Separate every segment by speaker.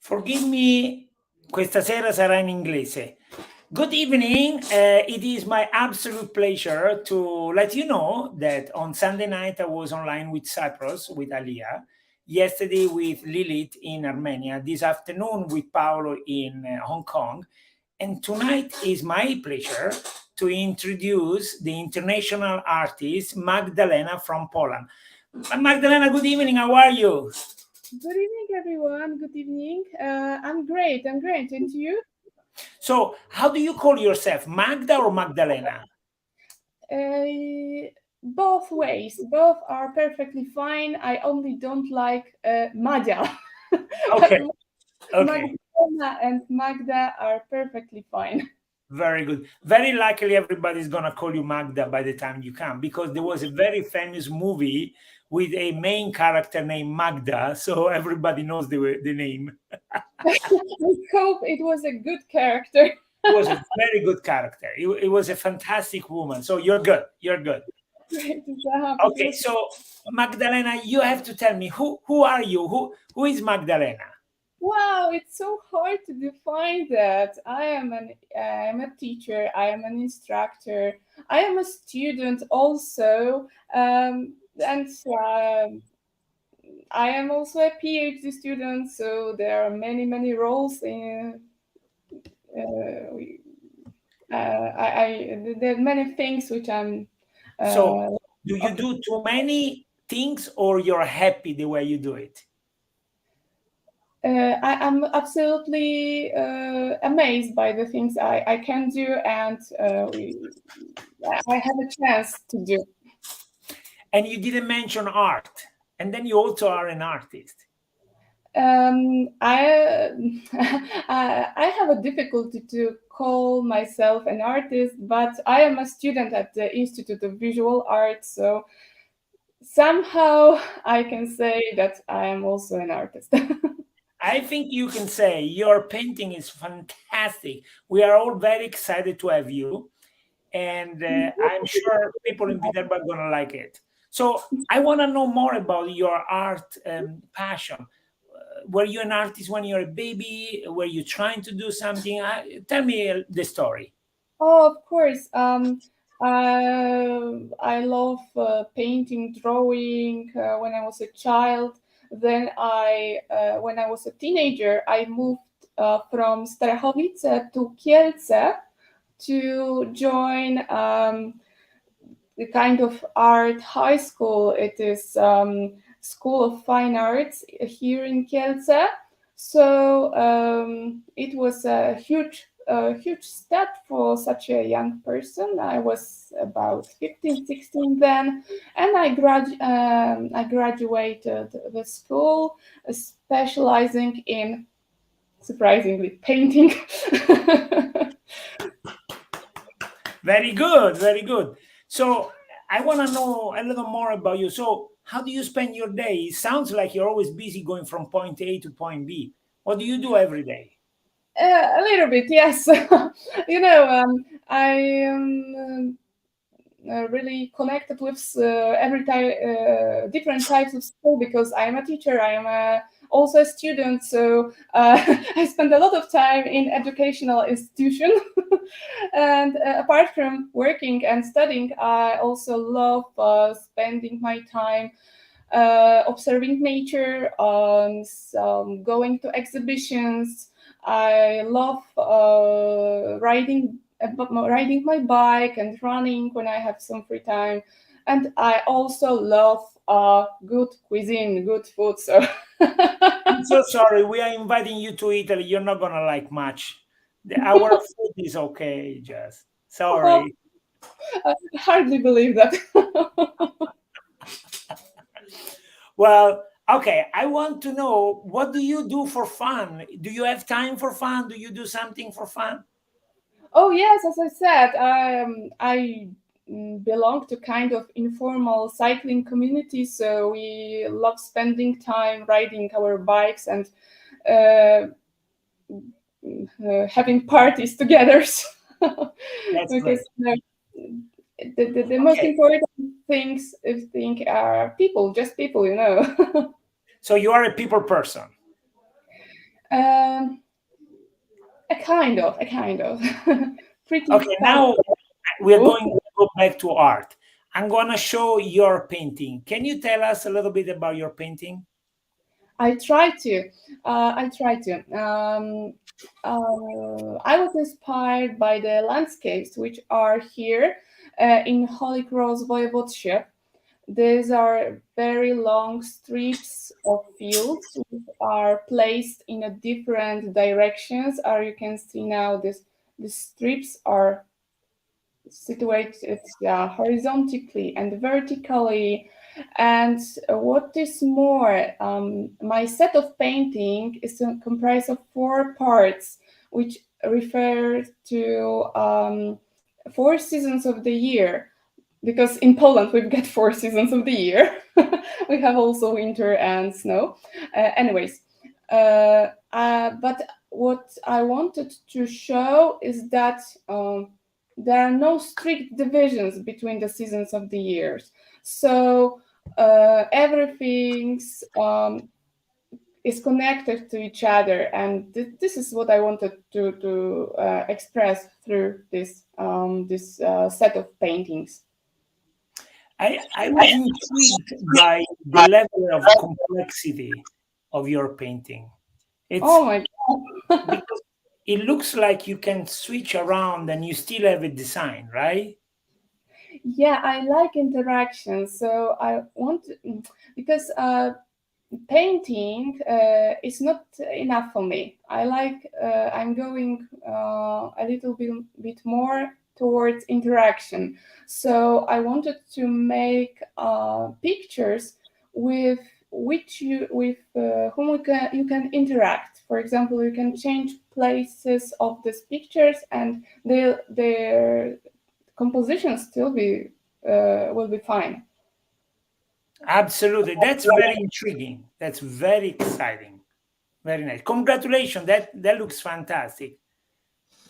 Speaker 1: Forgive me, questa sera sarà in inglese. Good evening. It is my absolute pleasure to let you know that on Sunday night I was online with Cyprus, with Alia, yesterday with Lilith in Armenia, this afternoon with Paolo in Hong Kong, and tonight is my pleasure to introduce the international artist Magdalena from Poland. Magdalena, good evening. How are you?
Speaker 2: Good evening, everyone. Good evening. I'm great. And you?
Speaker 1: So, how do you call yourself, Magda or Magdalena?
Speaker 2: Both ways. Both are perfectly fine. I only don't like Madia.
Speaker 1: Okay.
Speaker 2: Magdalena and Magda are perfectly fine.
Speaker 1: Very good. Very likely everybody's going to call you Magda by the time you come, because there was a very famous movie with a main character named Magda, so everybody knows the name.
Speaker 2: I hope it was a good character.
Speaker 1: It was a very good character. It was a fantastic woman. So you're good. You're good.
Speaker 2: Great.
Speaker 1: Okay, so Magdalena, you have to tell me who are you? Who is Magdalena?
Speaker 2: Wow, it's so hard to define that. I am a teacher. I am an instructor. I am a student also, and I am also a PhD student. So there are many roles in. There are many things which I'm.
Speaker 1: So, do you do too many things, or you're happy the way you do it?
Speaker 2: I'm absolutely amazed by the things I can do, and I have a chance to do.
Speaker 1: And you didn't mention art, and then you also are an artist.
Speaker 2: I have a difficulty to call myself an artist, but I am a student at the Institute of Visual Arts, so somehow I can say that I am also an artist.
Speaker 1: I think you can say your painting is fantastic. We are all very excited to have you, and I'm sure people in Viterbo are going to like it. So I want to know more about your art passion. Were you an artist when you were a baby? Were you trying to do something? Tell me the story.
Speaker 2: Oh, of course. I love painting, drawing when I was a child. Then when I was a teenager, I moved from Strachowice to Kielce to join the kind of art high school. It is School of Fine Arts here in Kielce. So it was a huge step for such a young person. I was about 15, 16 then, and I graduated the school, specializing in, surprisingly, painting.
Speaker 1: Very good, very good. So I want to know a little more about you. So how do you spend your day? It sounds like you're always busy going from point A to point B. What do you do every day?
Speaker 2: A little bit, yes. I am really connected with different types of school, because I am a teacher. I am also a student, so I spend a lot of time in educational institution. And apart from working and studying, I also love spending my time observing nature, going to exhibitions. I love riding my bike and running when I have some free time. And I also love good cuisine, good food. So
Speaker 1: I'm so sorry. We are inviting you to Italy. You're not gonna like much. Our food is okay. Just
Speaker 2: Oh,
Speaker 1: sorry.
Speaker 2: I hardly believe that.
Speaker 1: Well, okay. I want to know, what do you do for fun? Do you have time for fun? Do you do something for fun?
Speaker 2: Oh yes, as I said, I belong to kind of informal cycling community, so we love spending time riding our bikes and uh, having parties together.
Speaker 1: That's great.
Speaker 2: Because the most
Speaker 1: Okay.
Speaker 2: important things I think are people, just people, you know.
Speaker 1: So you are a people person.
Speaker 2: um, a kind of, pretty
Speaker 1: Okay.
Speaker 2: fast.
Speaker 1: Now we are going to go back to art. I'm gonna show your painting. Can you tell us a little bit about your painting?
Speaker 2: I try to. I try to. I was inspired by the landscapes which are here in Holy Cross Voivodeship. These are very long strips of fields which are placed in a different directions. As you can see now, the strips are situated, yeah, horizontally and vertically. And what is more, my set of painting is comprised of 4 parts, which refer to 4 seasons of the year. Because in Poland we've got 4 seasons of the year. We have also winter and snow. Anyways, but what I wanted to show is that there are no strict divisions between the seasons of the years. So everything's is connected to each other, and this is what I wanted to express through this set of paintings.
Speaker 1: I was intrigued by the level of complexity of your painting. It's
Speaker 2: Oh my God.
Speaker 1: because it looks like you can switch around and you still have a design, right?
Speaker 2: Yeah, I like interaction. So I want to, because painting is not enough for me. I'm going a little bit more towards interaction. So I wanted to make pictures with whom you can interact. For example, you can change places of these pictures, and their composition still be will be fine.
Speaker 1: Absolutely. That's very intriguing. That's very exciting. Very nice. Congratulations. That looks fantastic.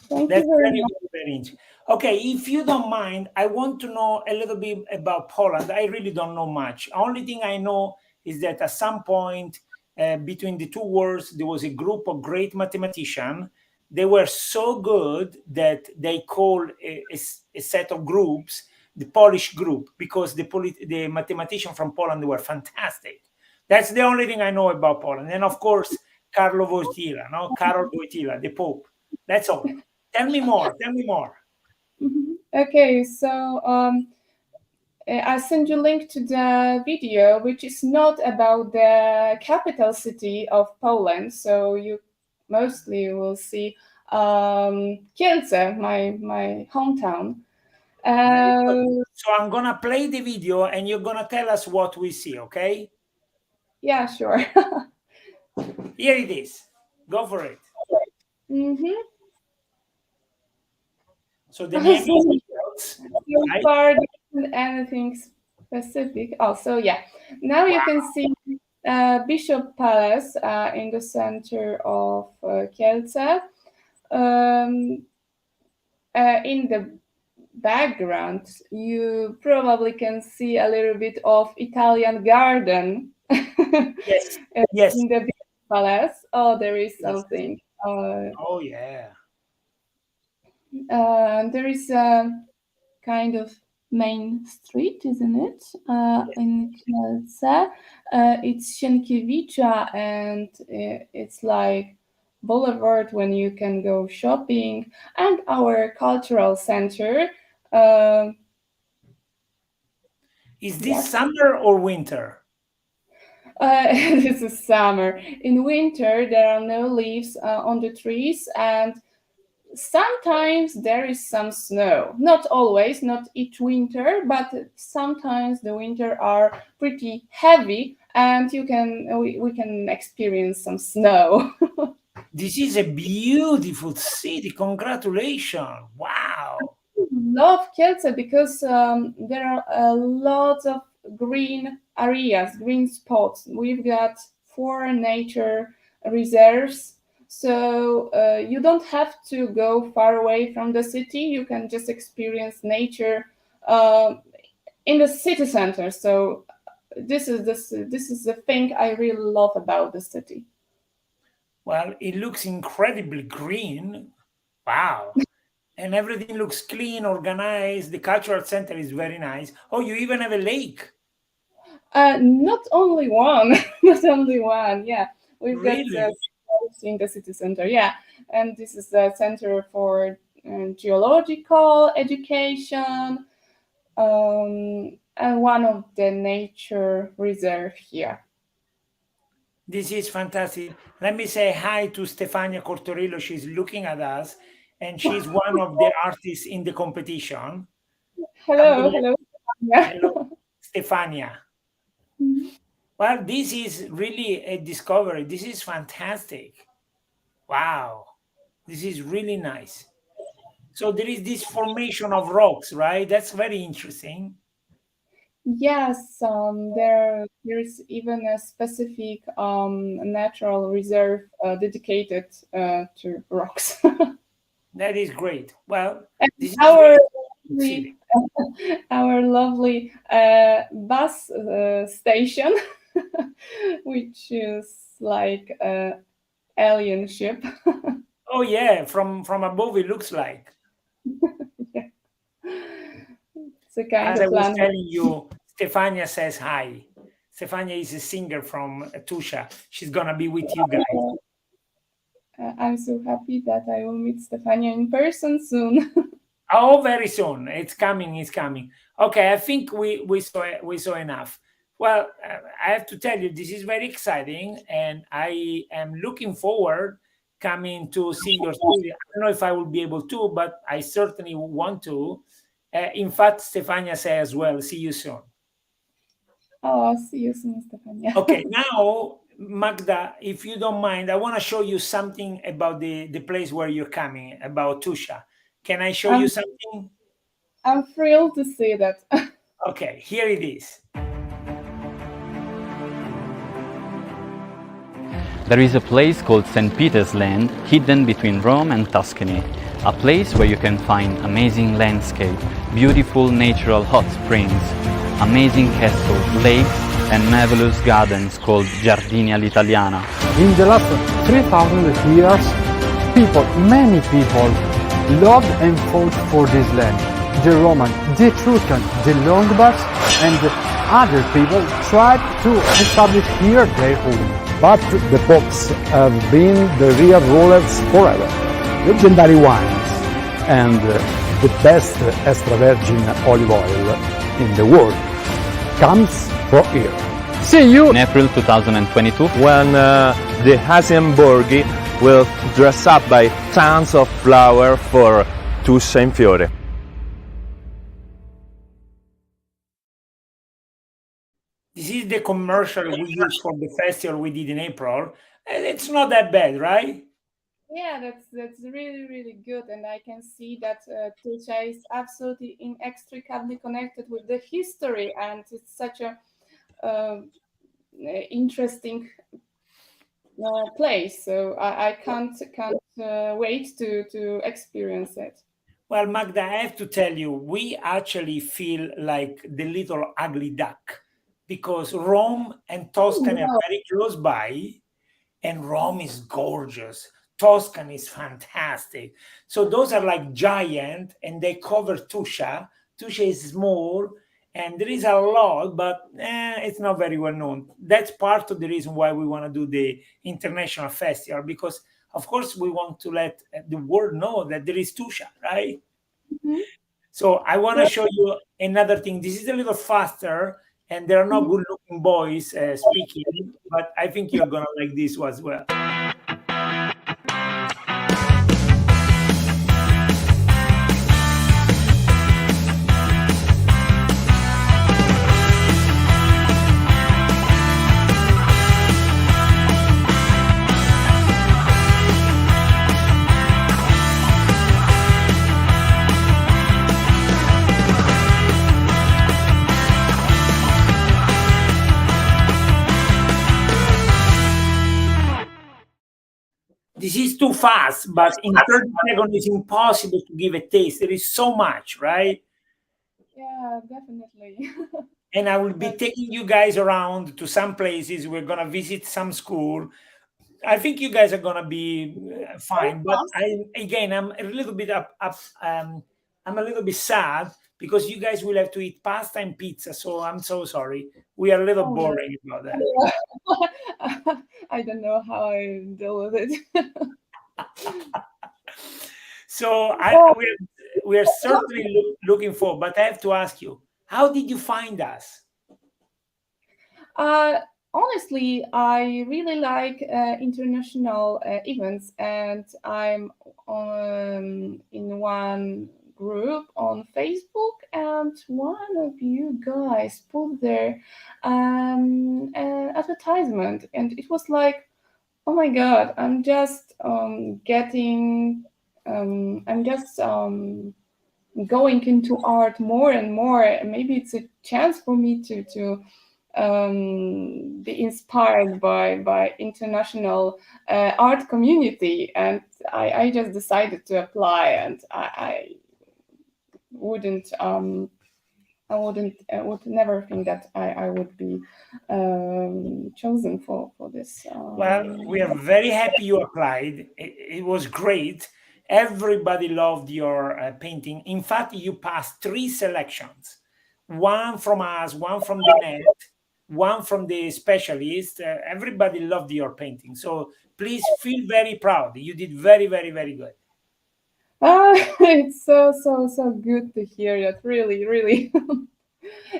Speaker 2: Thank you
Speaker 1: That's
Speaker 2: very
Speaker 1: very,
Speaker 2: much.
Speaker 1: very interesting. Okay, if you don't mind, I want to know a little bit about Poland. I really don't know much. Only thing I know is that at some point between the two wars, there was a group of great mathematicians. They were so good that they called a set of groups the Polish group, because the mathematicians from Poland were fantastic. That's the only thing I know about Poland. And of course, Carlo Wojtyla, no? Karol Wojtyla, the Pope. That's all. Tell me more. Tell me more.
Speaker 2: Mhm. Okay, so I'll send you a link to the video, which is not about the capital city of Poland. So you mostly will see Kielce, my hometown.
Speaker 1: Very good.
Speaker 2: Uh,
Speaker 1: So I'm gonna play the video and you're gonna tell us what we see, okay?
Speaker 2: yeah, sure.
Speaker 1: Here it is. Go for it.
Speaker 2: Mm-hmm.
Speaker 1: So the name is
Speaker 2: So
Speaker 1: Fields,
Speaker 2: so
Speaker 1: right?
Speaker 2: far, there isn't anything specific. Oh, so yeah. Now you can
Speaker 1: Wow.
Speaker 2: see Bishop Palace in the center of Kielce. Um, in the background, you probably can see a little bit of Italian garden
Speaker 1: Yes. Yes.
Speaker 2: in the Bishop Palace. Oh, there is
Speaker 1: Yes.
Speaker 2: something.
Speaker 1: Oh yeah.
Speaker 2: There is a kind of main street, isn't it?
Speaker 1: Yes.
Speaker 2: In Kielce. It's Sienkiewicza, and it's like boulevard when you can go shopping, and our cultural center.
Speaker 1: Is this
Speaker 2: Yes,
Speaker 1: summer or winter?
Speaker 2: This is summer. In winter, there are no leaves on the trees, and sometimes there is some snow. Not always, not each winter, but sometimes the winter are pretty heavy, and we can experience some snow.
Speaker 1: This is a beautiful city. Congratulations. Wow.
Speaker 2: Love Kielce because there are a lot of green areas, green spots. We've got 4 nature reserves, so you don't have to go far away from the city. You can just experience nature uh, in the city center. So this is the thing I really love about the city.
Speaker 1: Well, it looks incredibly green. Wow. And everything looks clean, organized. The cultural center is very nice. Oh, you even have a lake.
Speaker 2: Not only one, not only one. Yeah, we've got
Speaker 1: Really?
Speaker 2: in the city center. Yeah, and this is the center for geological education, and one of the nature reserve here.
Speaker 1: This is fantastic. Let me say hi to Stefania Cortorillo. She's looking at us, and she's one of the artists in the competition. I will
Speaker 2: Hello,
Speaker 1: let,
Speaker 2: hello. Yeah.
Speaker 1: hello, Stefania. Well, this is really a discovery. This is fantastic. Wow. This is really nice. So there is this formation of rocks, right? That's very interesting.
Speaker 2: Yes, there is even a specific natural reserve dedicated to rocks.
Speaker 1: That is great. Well,
Speaker 2: And
Speaker 1: this is
Speaker 2: our
Speaker 1: really good
Speaker 2: lovely,
Speaker 1: city.
Speaker 2: our lovely bus station, which is like a alien ship.
Speaker 1: Oh yeah, from above it looks like.
Speaker 2: Yeah. It's a kind
Speaker 1: As I
Speaker 2: of
Speaker 1: was
Speaker 2: land.
Speaker 1: telling you, Stefania says hi. Stefania is a singer from Tuscia. She's gonna be with you guys.
Speaker 2: I'm so happy that I will meet Stefania in person soon.
Speaker 1: Oh, very soon. It's coming. It's coming. Okay, I think we saw enough. Well, I have to tell you, this is very exciting, and I am looking forward coming to see your studio. I don't know if I will be able to, but I certainly want to. In fact, Stefania says as well. See you soon.
Speaker 2: Oh, see you soon, Stefania.
Speaker 1: Okay, now Magda, if you don't mind, I want to show you something about the place where you're coming, about Tuscia. Can I show you
Speaker 2: I'm
Speaker 1: something?
Speaker 2: I'm thrilled to see that.
Speaker 1: Okay, here it is.
Speaker 3: There is a place called St. Peter's Land, hidden between Rome and Tuscany, a place where you can find amazing landscape, beautiful natural hot springs, amazing castles, lakes, and marvelous gardens called Giardini all'Italiana.
Speaker 4: In the last 3,000 years, many people loved and fought for this land. The Roman, the Etruscan, the Longobards, and other people tried to establish here their home.
Speaker 5: But the popes have been the real rulers forever. Legendary wines and the best extra virgin olive oil in the world comes from here.
Speaker 4: See you!
Speaker 3: In April 2022,
Speaker 6: when the Hasienborghi will dress up by tons of flower for Tuscia and Fiore.
Speaker 1: This is the commercial we used for the festival we did in April. And it's not that bad, right?
Speaker 2: Yeah, that's really really good, and I can see that Tuscia is absolutely inextricably connected with the history, and it's such a uh, interesting place. So I can't wait to experience it.
Speaker 1: Well, Magda, I have to tell you, we actually feel like the little ugly duck because Rome and Tuscany are
Speaker 2: Wow.
Speaker 1: very close by, and Rome is gorgeous. Tuscany is fantastic. So those are like giant, and they cover Tuscia. Tuscia is small, and there is a lot, but it's not very well known. That's part of the reason why we want to do the international festival because, of course, we want to let the world know that there is Tuscia, right?
Speaker 2: Mhm.
Speaker 1: So I want to
Speaker 2: So
Speaker 1: show you another thing. This is a little faster, and there are no good-looking boys speaking, but I think you're gonna like this as well. This is too fast, but in 30 seconds it's impossible to give a taste. There is so much, right?
Speaker 2: Yeah, definitely.
Speaker 1: And I will be taking you guys around to some places. We're gonna visit some school. I think you guys are gonna be fine. But I'm a little bit I'm a little bit sad because you guys will have to eat pasta and pizza. So I'm so sorry. We are a little boring about that.
Speaker 2: I don't know how I deal with it.
Speaker 1: So we are certainly looking forward. But I have to ask you, how did you find us?
Speaker 2: Honestly, I really like international events, and I'm in one group on Facebook, and one of you guys put their an advertisement, and it was like, oh my God, I'm just going into art more and more. Maybe it's a chance for me to be inspired by international art community, and I just decided to apply, and I would never think that I would be chosen for this.
Speaker 1: Well, we are very happy you applied. It was great. Everybody loved your painting. In fact, you passed 3 selections. One from us, one from the net, one from the specialist. Everybody loved your painting. So please feel very proud. You did very, very, very good.
Speaker 2: It's so good to hear that, really.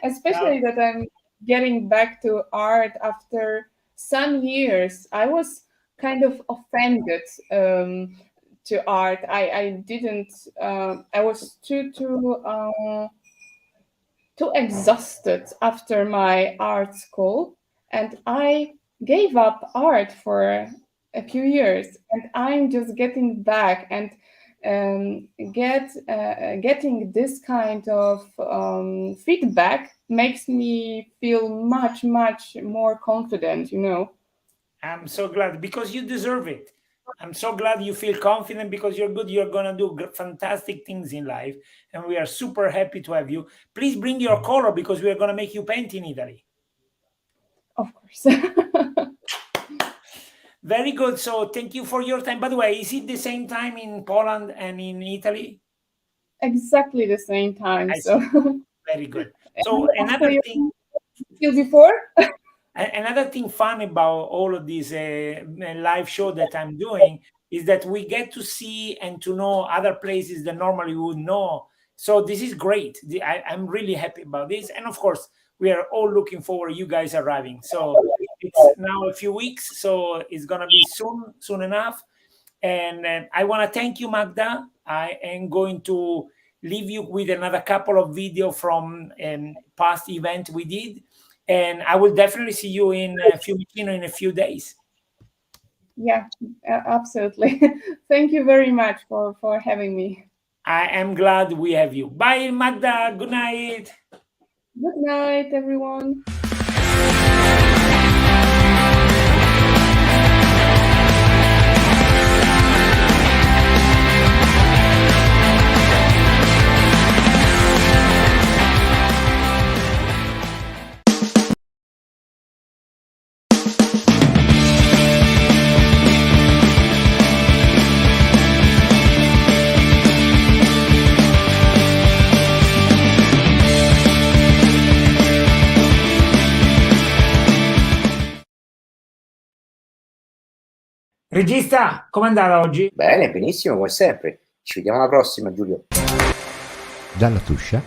Speaker 2: Especially that I'm getting back to art after some years. I was kind of offended to art. I didn't. I was too exhausted after my art school, and I gave up art for a few years, and I'm just getting back, and getting this kind of feedback makes me feel much more confident,
Speaker 1: I'm so glad, because you deserve it. I'm so glad you feel confident, because you're good. You're gonna do fantastic things in life, and we are super happy to have you. Please bring your color, because we are gonna make you paint in Italy.
Speaker 2: Of course.
Speaker 1: Very good. So thank you for your time. By the way, is it the same time in Poland and in Italy?
Speaker 2: Exactly the same time. So
Speaker 1: very good. So another thing
Speaker 2: before.
Speaker 1: Another thing fun about all of this live show that I'm doing is that we get to see and to know other places that normally we would know. So this is great. I'm really happy about this. And of course, we are all looking forward to you guys arriving. So it's now a few weeks, so it's going to be soon enough. And I want to thank you, Magda. I am going to leave you with another couple of videos from past event we did. And I will definitely see you in Fiumicino in a few days.
Speaker 2: Yeah, absolutely. Thank you very much for having me.
Speaker 1: I am glad we have you. Bye, Magda. Good night.
Speaker 2: Good night, everyone.
Speaker 1: Regista, com'è andata oggi?
Speaker 7: Bene, benissimo, come sempre. Ci vediamo alla prossima, Giulio.
Speaker 8: Dalla Tuscia